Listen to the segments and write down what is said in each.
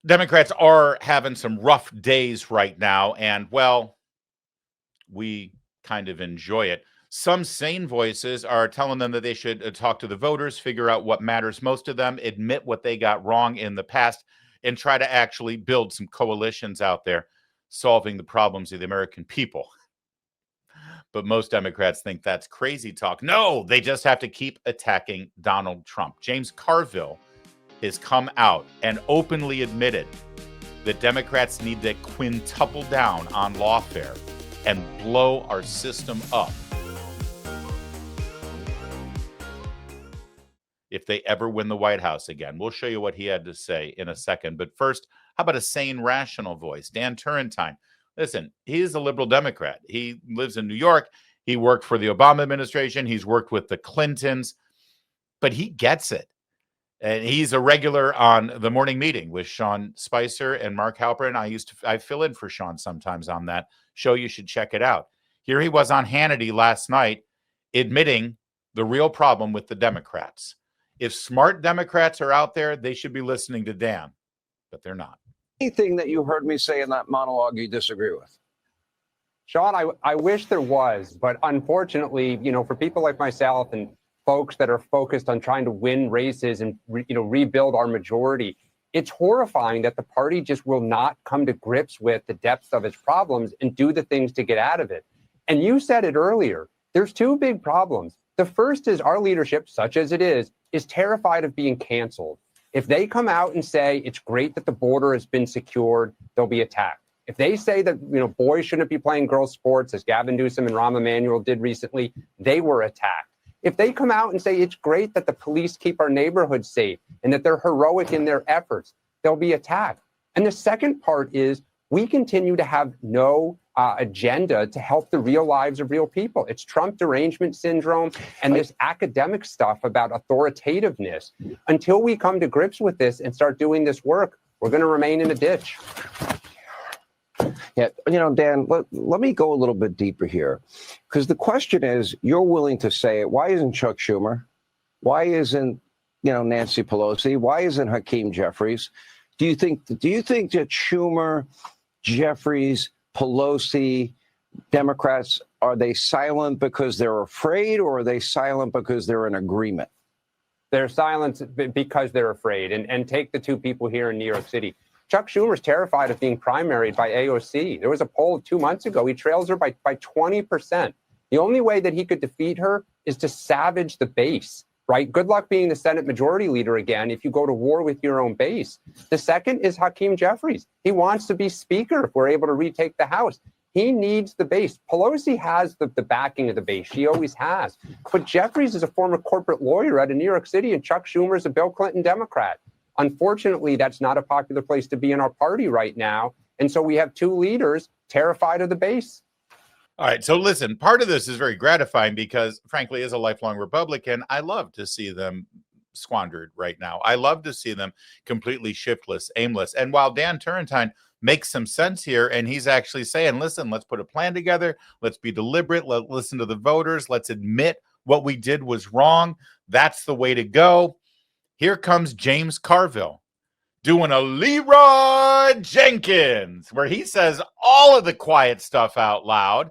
Democrats are having some rough days right now, and well, we kind of enjoy it. Some sane voices are telling them that they should talk to the voters, figure out what matters most to them, admit what they got wrong in the past, and try to actually build some coalitions out there solving the problems of the American people. But most Democrats think that's crazy talk. No, they just have to keep attacking Donald Trump. James Carville has come out and openly admitted that Democrats need to quintuple down on lawfare and blow our system up if they ever win the White House again. We'll show you what he had to say in a second. But first, how about a sane, rational voice? Dan Turrentine. Listen, he's a liberal Democrat. He lives in New York. He worked for the Obama administration. He's worked with the Clintons, but he gets it. And he's a regular on the morning meeting with Sean Spicer and Mark Halperin. I fill in for Sean sometimes on that show. You should check it out. Here he was on Hannity last night admitting the real problem with the Democrats. If smart Democrats are out there, they should be listening to Dan, but they're not. Anything that you heard me say in that monologue you disagree with? Sean, I wish there was, but unfortunately, for people like myself and folks that are focused on trying to win races and rebuild our majority, it's horrifying that the party just will not come to grips with the depth of its problems and do the things to get out of it. And you said it earlier, there's two big problems. The first is our leadership, such as it is terrified of being canceled. If they come out and say it's great that the border has been secured, they'll be attacked. If they say that boys shouldn't be playing girls' sports, as Gavin Newsom and Rahm Emanuel did recently, they were attacked. If they come out and say it's great that the police keep our neighborhoods safe and that they're heroic in their efforts, they'll be attacked. And the second part is we continue to have no agenda to help the real lives of real people. It's Trump derangement syndrome and this academic stuff about authoritativeness. Until we come to grips with this and start doing this work, we're going to remain in a ditch. Yeah, Dan, let me go a little bit deeper here, because the question is, you're willing to say it. Why isn't Chuck Schumer? Why isn't, Nancy Pelosi? Why isn't Hakeem Jeffries? Do you think that Schumer, Jeffries, Pelosi, Democrats, are they silent because they're afraid, or are they silent because they're in agreement? They're silent because they're afraid. And take the two people here in New York City. Chuck Schumer's terrified of being primaried by AOC. There was a poll 2 months ago. He trails her by 20%. The only way that he could defeat her is to savage the base, right? Good luck being the Senate Majority Leader again if you go to war with your own base. The second is Hakeem Jeffries. He wants to be Speaker if we're able to retake the House. He needs the base. Pelosi has the backing of the base. She always has. But Jeffries is a former corporate lawyer out of New York City, and Chuck Schumer is a Bill Clinton Democrat. Unfortunately, that's not a popular place to be in our party right now. And so we have two leaders terrified of the base. All right. So listen, part of this is very gratifying because, frankly, as a lifelong Republican, I love to see them squandered right now. I love to see them completely shiftless, aimless. And while Dan Turrentine makes some sense here, and he's actually saying, listen, let's put a plan together. Let's be deliberate. Let's listen to the voters. Let's admit what we did was wrong. That's the way to go. Here comes James Carville doing a Leroy Jenkins, where he says all of the quiet stuff out loud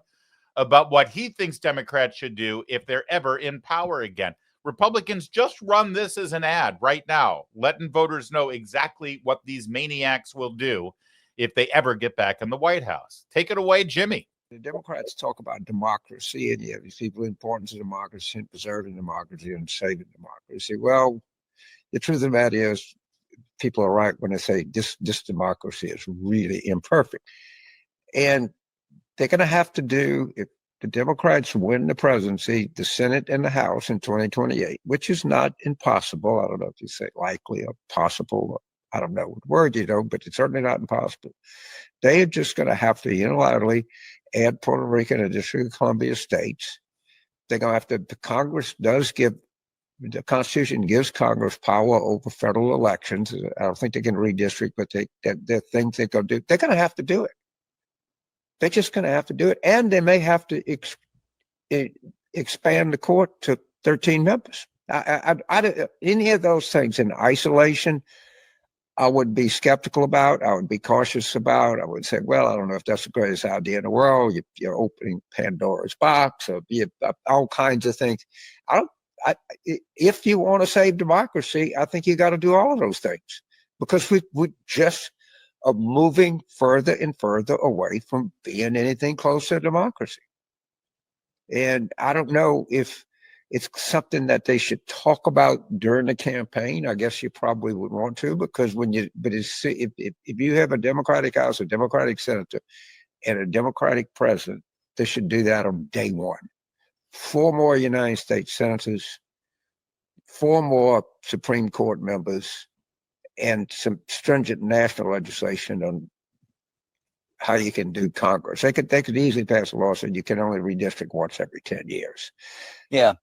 about what he thinks Democrats should do if they're ever in power again. Republicans, just run this as an ad right now, letting voters know exactly what these maniacs will do if they ever get back in the White House. Take it away, Jimmy. The Democrats talk about democracy, and you have these people, importance of democracy and preserving democracy and saving democracy. Well, the truth of the matter is, people are right when they say this democracy is really imperfect. And they're going to have to do, if the Democrats win the presidency, the Senate and the House in 2028, which is not impossible. I don't know if you say likely or possible. I don't know what word but it's certainly not impossible. They are just going to have to unilaterally add Puerto Rico and the District of Columbia states. They're going to have to, the Congress does give, the Constitution gives Congress power over federal elections. I don't think they can redistrict, but they're things they're going to do. They're going to have to do it. They're just going to have to do it. And they may have to expand the court to 13 members. Any of those things in isolation I would be skeptical about. I would be cautious about. I would say, well, I don't know if that's the greatest idea in the world. You're opening Pandora's box, or all kinds of things. If you want to save democracy, I think you got to do all of those things, because we just are moving further and further away from being anything close to democracy. And I don't know if it's something that they should talk about during the campaign. I guess you probably would want to, because if you have a Democratic House, a Democratic Senator, and a Democratic President, they should do that on day one. 4 more United States senators, 4 more Supreme Court members, and some stringent national legislation on how you can do Congress. They could easily pass a law saying you can only redistrict once every 10 years. Yeah.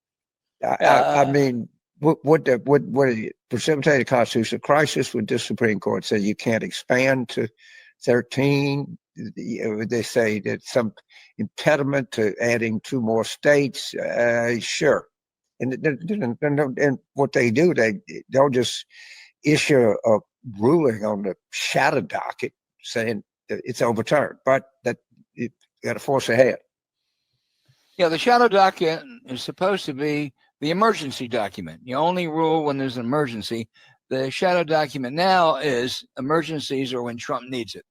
I mean, what precipitated a constitutional crisis with this Supreme Court said you can't expand to 13. They say that some impediment to adding 2 more states. Sure. And what they do, they'll just issue a ruling on the shadow docket saying that it's overturned, but that you got to force ahead. Yeah, the shadow docket is supposed to be the emergency document. You only rule when there's an emergency. The shadow document now is emergencies or when Trump needs it.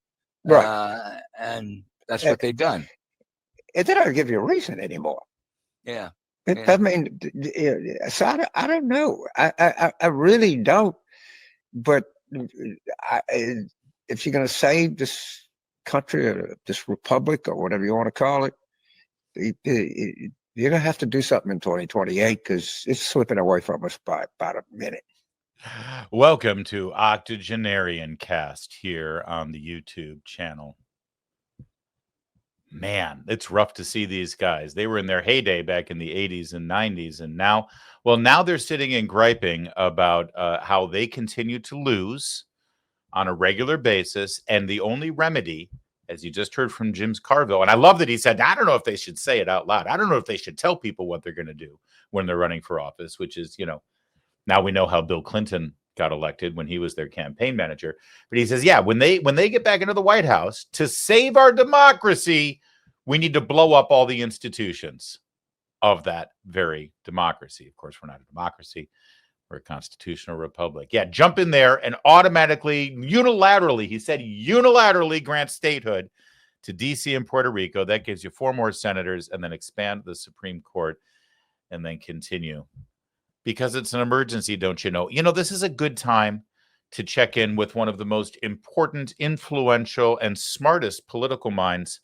Right. And that's what they've done. And they don't give you a reason anymore. Yeah. I mean, so I don't know. I really don't. But if you're going to save this country or this republic or whatever you want to call it, you're going to have to do something in 2028, because it's slipping away from us by about a minute. Welcome to Octogenarian Cast here on the YouTube channel. Man, it's rough to see these guys. They were in their heyday back in the 80s and 90s. And now they're sitting and griping about how they continue to lose on a regular basis. And the only remedy, as you just heard from James Carville, and I love that he said, I don't know if they should say it out loud. I don't know if they should tell people what they're going to do when they're running for office, which is, now we know how Bill Clinton got elected when he was their campaign manager. But he says, yeah, when they get back into the White House, to save our democracy, we need to blow up all the institutions of that very democracy. Of course, we're not a democracy. We're a constitutional republic. Yeah, jump in there and automatically, unilaterally, he said unilaterally grant statehood to D.C. and Puerto Rico. That gives you 4 more senators, and then expand the Supreme Court, and then continue. Because it's an emergency, don't you know? This is a good time to check in with one of the most important, influential, and smartest political minds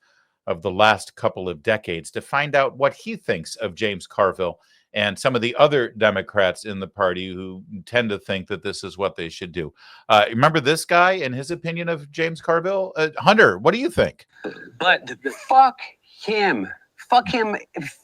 of the last couple of decades, to find out what he thinks of James Carville and some of the other Democrats in the party who tend to think that this is what they should do. Remember this guy and his opinion of James Carville? Hunter, what do you think? But fuck him. Fuck him.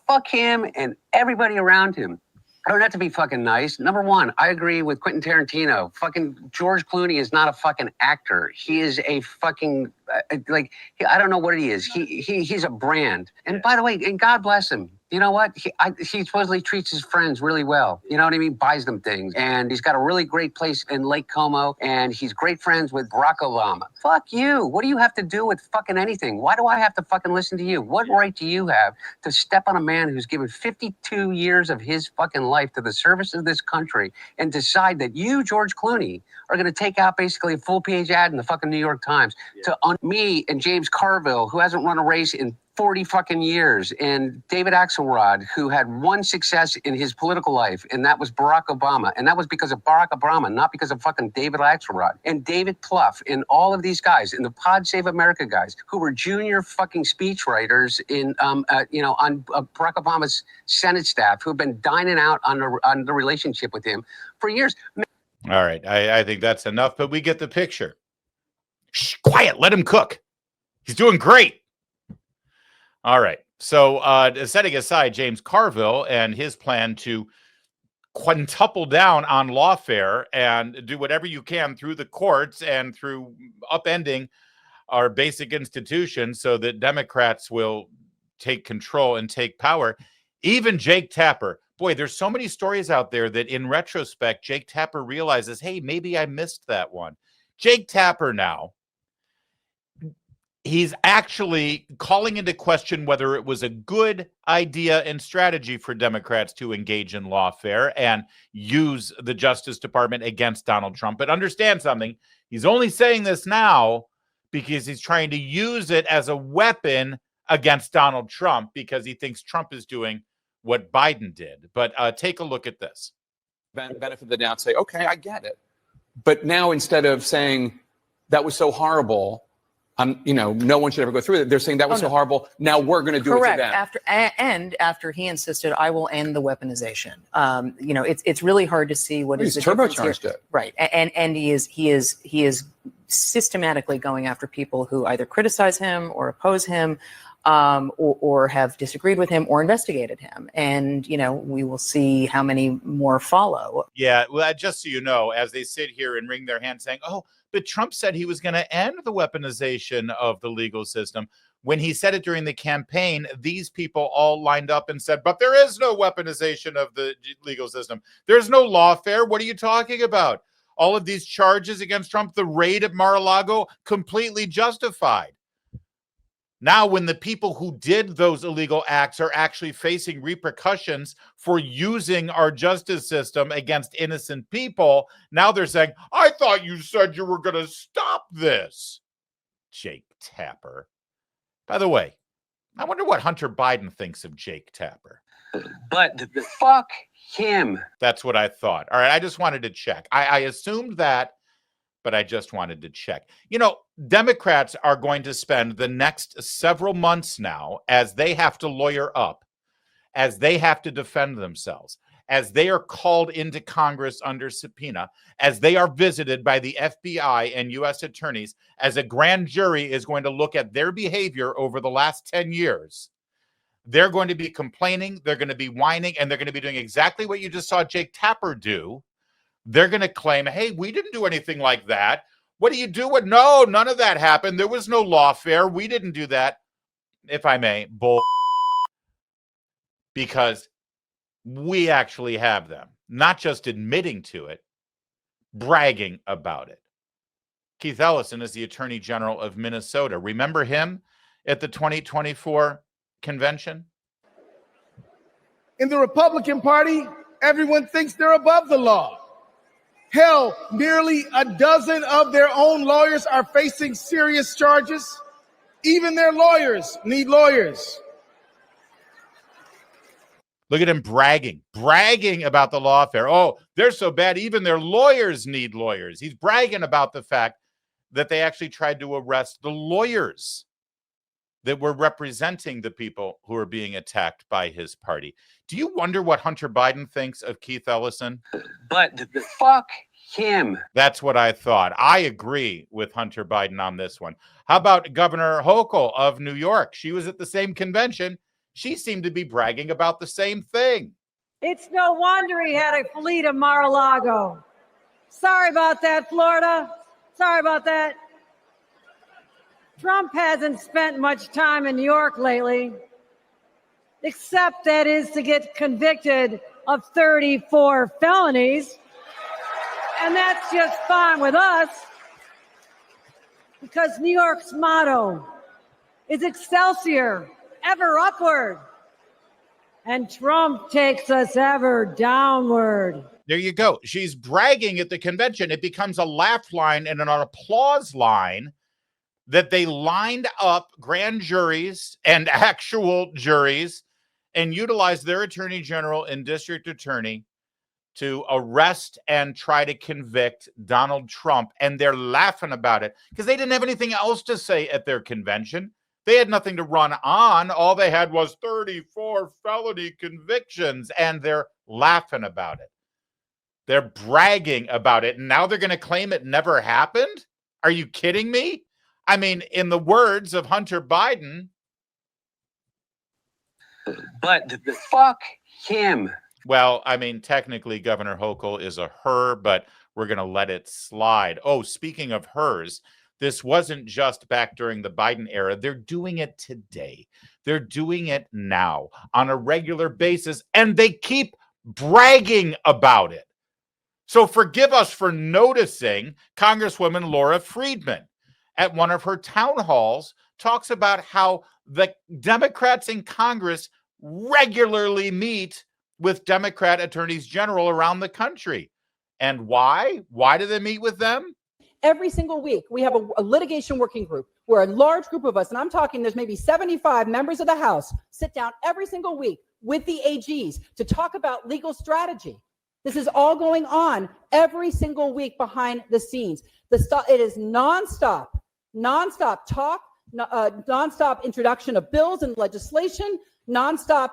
Fuck him and everybody around him. I don't have to be fucking nice. Number one, I agree with Quentin Tarantino. Fucking George Clooney is not a fucking actor. He is a fucking, I don't know what he is. He's a brand. And by the way, and God bless him. You know what? He supposedly treats his friends really well. You know what I mean? Buys them things. And he's got a really great place in Lake Como. And he's great friends with Barack Obama. Fuck you. What do you have to do with fucking anything? Why do I have to fucking listen to you? What right do you have to step on a man who's given 52 years of his fucking life to the service of this country and decide that you, George Clooney, are going to take out basically a full-page ad in the fucking New York Times to me and James Carville, who hasn't run a race in 40 fucking years, and David Axelrod, who had one success in his political life, and that was Barack Obama. And that was because of Barack Obama, not because of fucking David Axelrod. And David Plouffe, and all of these guys, and the Pod Save America guys, who were junior fucking speechwriters in, on Barack Obama's Senate staff, who have been dining out on the relationship with him for years. All right, I think that's enough, but we get the picture. Shh, quiet, let him cook. He's doing great. All right. So setting aside James Carville and his plan to quintuple down on lawfare and do whatever you can through the courts and through upending our basic institutions so that Democrats will take control and take power. Even Jake Tapper, boy, there's so many stories out there that in retrospect, Jake Tapper realizes, hey, maybe I missed that one. Jake Tapper now, he's actually calling into question whether it was a good idea and strategy for Democrats to engage in lawfare and use the Justice Department against Donald Trump. But understand something, he's only saying this now because he's trying to use it as a weapon against Donald Trump because he thinks Trump is doing what Biden did. But take a look at this. Benefit of the doubt, say, okay, I get it. But now instead of saying that was so horrible, no one should ever go through it. They're saying that was so horrible. Now we're going to do Correct. it to them. After he insisted, I will end the weaponization. It's really hard to see what is He's the difference here. turbocharged it. Right, and he is systematically going after people who either criticize him or oppose him, or have disagreed with him or investigated him. And we will see how many more follow. Yeah, well, just so you know, as they sit here and wring their hands saying, oh, but Trump said he was going to end the weaponization of the legal system. When he said it during the campaign, these people all lined up and said, but there is no weaponization of the legal system. There's no lawfare. What are you talking about? All of these charges against Trump, the raid at Mar-a-Lago, completely justified. Now, when the people who did those illegal acts are actually facing repercussions for using our justice system against innocent people, now they're saying, I thought you said you were going to stop this. Jake Tapper. By the way, I wonder what Hunter Biden thinks of Jake Tapper. But fuck him. That's what I thought. All right, I just wanted to check. I assumed that, but I just wanted to check. Democrats are going to spend the next several months now as they have to lawyer up, as they have to defend themselves, as they are called into Congress under subpoena, as they are visited by the FBI and U.S. attorneys, as a grand jury is going to look at their behavior over the last 10 years. They're going to be complaining, they're going to be whining, and they're going to be doing exactly what you just saw Jake Tapper do. They're going to claim, hey, we didn't do anything like that. What do you do with? No, none of that happened. There was no lawfare. We didn't do that. If I may, because we actually have them, not just admitting to it, bragging about it. Keith Ellison is the Attorney General of Minnesota. Remember him at the 2024 convention? In the Republican Party, everyone thinks they're above the law. Hell, nearly a dozen of their own lawyers are facing serious charges. Even their lawyers need lawyers. Look at him bragging about the lawfare. Oh, they're so bad. Even their lawyers need lawyers. He's bragging about the fact that they actually tried to arrest the lawyers that were representing the people who are being attacked by his party. Do you wonder what Hunter Biden thinks of Keith Ellison? But fuck him. That's what I thought. I agree with Hunter Biden on this one. How about Governor Hochul of New York? She was at the same convention. She seemed to be bragging about the same thing. It's no wonder he had a fleet of Mar-a-Lago. Sorry about that, Florida. Sorry about that. Trump hasn't spent much time in New York lately, except that is to get convicted of 34 felonies. And that's just fine with us, because New York's motto is Excelsior, ever upward. And Trump takes us ever downward. There you go. She's bragging at the convention. It becomes a laugh line and an applause line that they lined up grand juries and actual juries and utilized their attorney general and district attorney to arrest and try to convict Donald Trump. And they're laughing about it because they didn't have anything else to say at their convention. They had nothing to run on. All they had was 34 felony convictions, and they're laughing about it. They're bragging about it. And now they're going to claim it never happened? Are you kidding me? I mean, in the words of Hunter Biden. But fuck him. Well, I mean, technically, Governor Hochul is a her, but we're going to let it slide. Oh, speaking of hers, this wasn't just back during the Biden era. They're doing it today. They're doing it now on a regular basis, and they keep bragging about it. So forgive us for noticing Congresswoman Laura Friedman at one of her town halls talks about how the Democrats in Congress regularly meet with Democrat attorneys general around the country. And why? Why do they meet with them? Every single week, we have a litigation working group where a large group of us, and I'm talking there's maybe 75 members of the House, sit down every single week with the AGs to talk about legal strategy. This is all going on every single week behind the scenes. It is nonstop talk, nonstop introduction of bills and legislation, nonstop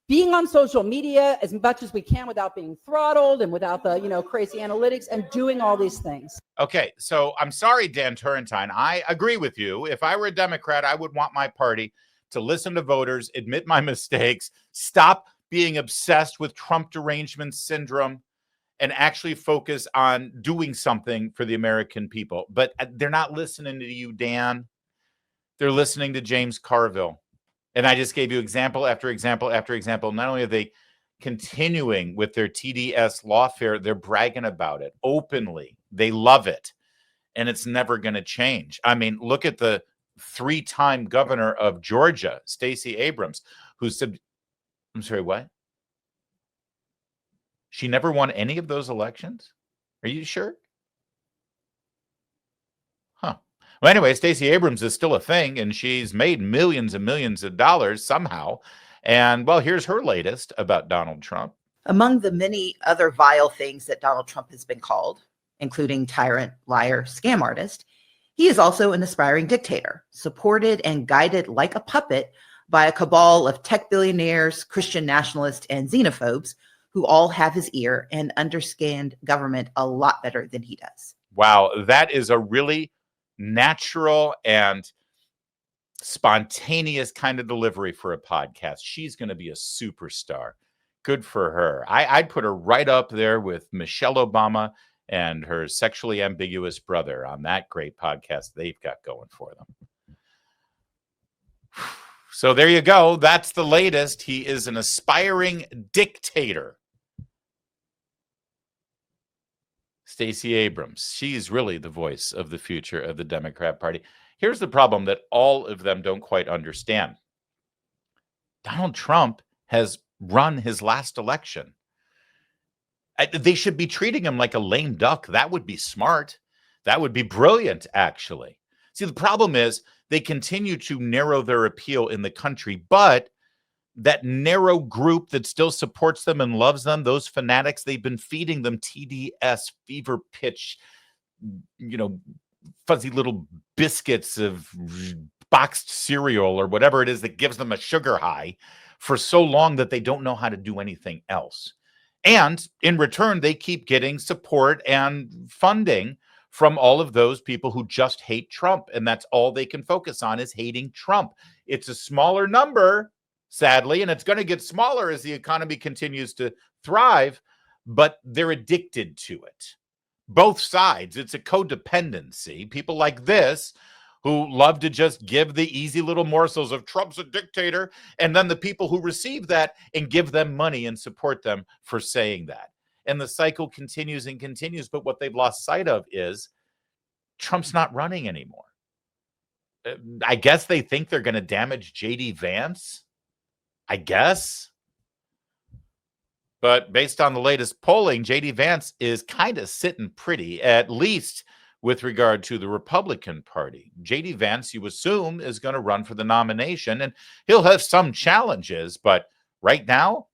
being on social media as much as we can without being throttled and without the crazy analytics, and doing all these things. Okay, so I'm sorry, Dan Turrentine. I agree with you. If I were a Democrat, I would want my party to listen to voters, admit my mistakes, stop being obsessed with Trump derangement syndrome, and actually focus on doing something for the American people. But they're not listening to you, Dan. They're listening to James Carville. And I just gave you example after example after example. Not only are they continuing with their TDS lawfare, they're bragging about it openly. They love it. And it's never going to change. I mean, look at the 3-time governor of Georgia, Stacey Abrams, who said, I'm sorry, what? She never won any of those elections? Are you sure? Huh. Well, anyway, Stacey Abrams is still a thing, and she's made millions and millions of dollars somehow. And, well, here's her latest about Donald Trump. Among the many other vile things that Donald Trump has been called, including tyrant, liar, scam artist, he is also an aspiring dictator, supported and guided like a puppet by a cabal of tech billionaires, Christian nationalists, and xenophobes who all have his ear and understand government a lot better than he does. Wow, that is a really natural and spontaneous kind of delivery for a podcast. She's going to be a superstar. Good for her. I'd put her right up there with Michelle Obama and her sexually ambiguous brother on that great podcast they've got going for them. So there you go. That's the latest. He is an aspiring dictator. Stacey Abrams. She's really the voice of the future of the Democrat Party. Here's the problem that all of them don't quite understand. Donald Trump has run his last election. They should be treating him like a lame duck. That would be smart. That would be brilliant, actually. See, the problem is they continue to narrow their appeal in the country, but that narrow group that still supports them and loves them, those fanatics, they've been feeding them TDS, fever pitch, fuzzy little biscuits of boxed cereal or whatever it is that gives them a sugar high for so long that they don't know how to do anything else. And in return, they keep getting support and funding from all of those people who just hate Trump. And that's all they can focus on is hating Trump. It's a smaller number, sadly, and it's going to get smaller as the economy continues to thrive, but they're addicted to it. Both sides. It's a codependency. People like this who love to just give the easy little morsels of Trump's a dictator, and then the people who receive that and give them money and support them for saying that. And the cycle continues and continues, but what they've lost sight of is Trump's not running anymore. I guess they think they're going to damage J.D. Vance. I guess. But based on the latest polling, J.D. Vance is kind of sitting pretty, at least with regard to the Republican Party. J.D. Vance, you assume, is going to run for the nomination, and he'll have some challenges, but right now,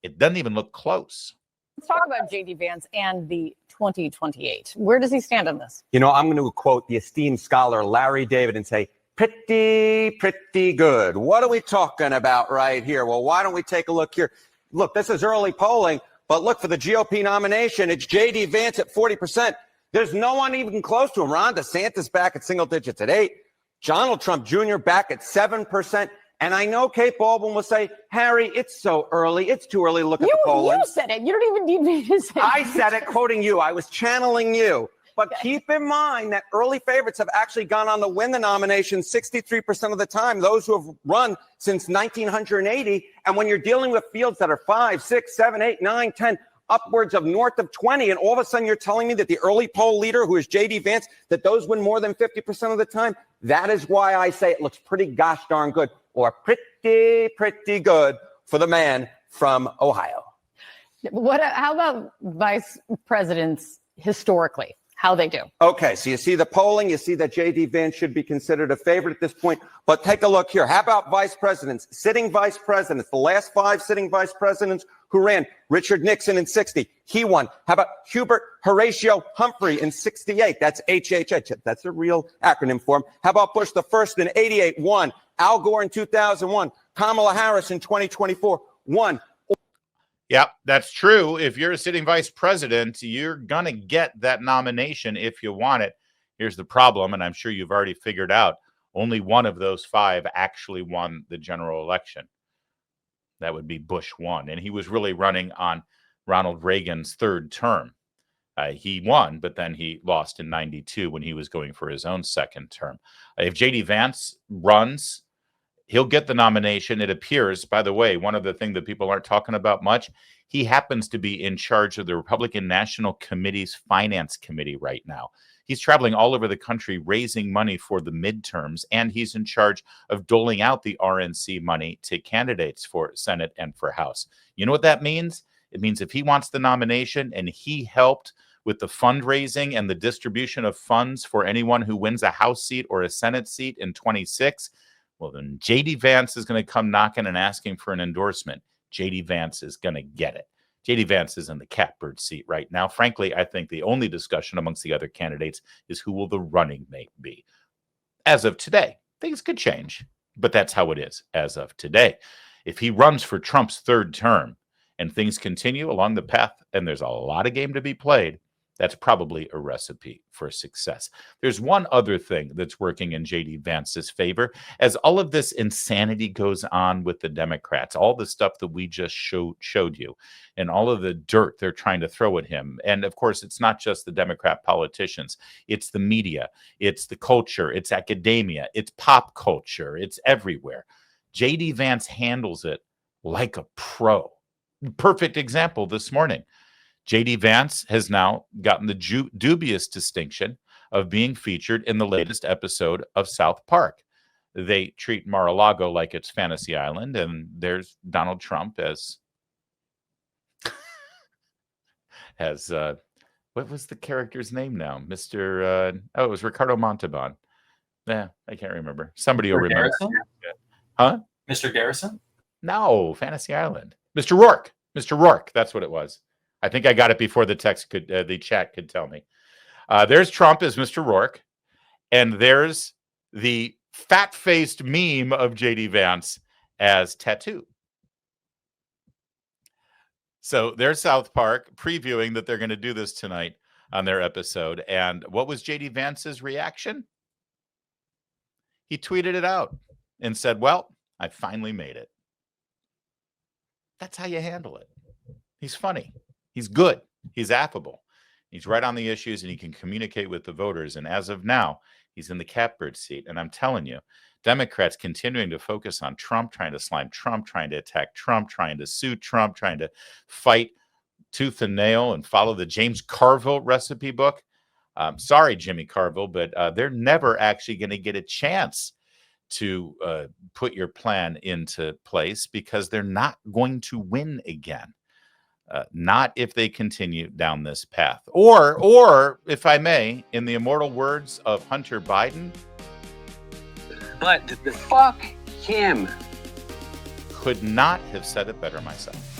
it doesn't even look close. Let's talk about J.D. Vance and the 2028. Where does he stand on this? I'm going to quote the esteemed scholar Larry David and say, pretty good. What are we talking about right here? Well, why don't we take a look here? Look, this is early polling, but look, for the GOP nomination, it's J.D. Vance at 40%. There's no one even close to him. Ron DeSantis back at single digits at 8%. Donald Trump Jr. back at 7%. And I know Kate Baldwin will say, Harry, it's so early. It's too early to look at the polling. You said it. You don't even need me to say it. I said it, quoting you. I was channeling you. But keep in mind that early favorites have actually gone on to win the nomination 63% of the time, those who have run since 1980. And when you're dealing with fields that are 5, 6, 7, 8, 9, 10, upwards of north of 20. And all of a sudden you're telling me that the early poll leader, who is J.D. Vance, that those win more than 50% of the time? That is why I say it looks pretty gosh darn good, or pretty good for the man from Ohio. How about vice presidents historically? How they do? Okay, so you see the polling, you see that J.D. Vance should be considered a favorite at this point, but take a look here. How about vice presidents, sitting vice presidents, the last 5 sitting vice presidents who ran? Richard Nixon in 60, he won. How about Hubert Horatio Humphrey in 68? That's HHH, that's a real acronym for him. How about Bush the first in 88, won. Al Gore in 2001, Kamala Harris in 2024, won. Yep, that's true. If you're a sitting vice president, you're going to get that nomination if you want it. Here's the problem, and I'm sure you've already figured out, only one of those 5 actually won the general election. That would be Bush 1, and he was really running on Ronald Reagan's 3rd term. He won, but then he lost in 92 when he was going for his own 2nd term. If J.D. Vance runs, he'll get the nomination. It appears, by the way, one of the things that people aren't talking about much, he happens to be in charge of the Republican National Committee's Finance Committee right now. He's traveling all over the country raising money for the midterms, and he's in charge of doling out the RNC money to candidates for Senate and for House. You know what that means? It means if he wants the nomination and he helped with the fundraising and the distribution of funds for anyone who wins a House seat or a Senate seat in 26, well, then J.D. Vance is going to come knocking and asking for an endorsement. J.D. Vance is going to get it. J.D. Vance is in the catbird seat right now. Frankly, I think the only discussion amongst the other candidates is who will the running mate be. As of today, things could change, but that's how it is as of today. If he runs for Trump's 3rd term and things continue along the path, and there's a lot of game to be played, that's probably a recipe for success. There's one other thing that's working in J.D. Vance's favor. As all of this insanity goes on with the Democrats, all the stuff that we just showed you, and all of the dirt they're trying to throw at him. And of course, it's not just the Democrat politicians. It's the media. It's the culture. It's academia. It's pop culture. It's everywhere. J.D. Vance handles it like a pro. Perfect example this morning. J.D. Vance has now gotten the dubious distinction of being featured in the latest episode of South Park. They treat Mar-a-Lago like it's Fantasy Island, and there's Donald Trump as what was the character's name now? Mr. It was Ricardo Montalban. Yeah, I can't remember. Somebody will remember. Huh? Mr. Garrison? No, Fantasy Island. Mr. Rourke. Mr. Rourke. That's what it was. I think I got it before the chat could tell me. There's Trump as Mr. Rourke, and there's the fat-faced meme of J.D. Vance as Tattoo. So there's South Park previewing that they're going to do this tonight on their episode. And what was J.D. Vance's reaction? He tweeted it out and said, well, I finally made it. That's how you handle it. He's funny. He's good. He's affable. He's right on the issues, and he can communicate with the voters. And as of now, he's in the catbird seat. And I'm telling you, Democrats continuing to focus on Trump, trying to slime Trump, trying to attack Trump, trying to sue Trump, trying to fight tooth and nail and follow the James Carville recipe book. Sorry, Jimmy Carville, but they're never actually going to get a chance to put your plan into place because they're not going to win again. Not if they continue down this path. Or, if I may, in the immortal words of Hunter Biden, but fuck him. Could not have said it better myself.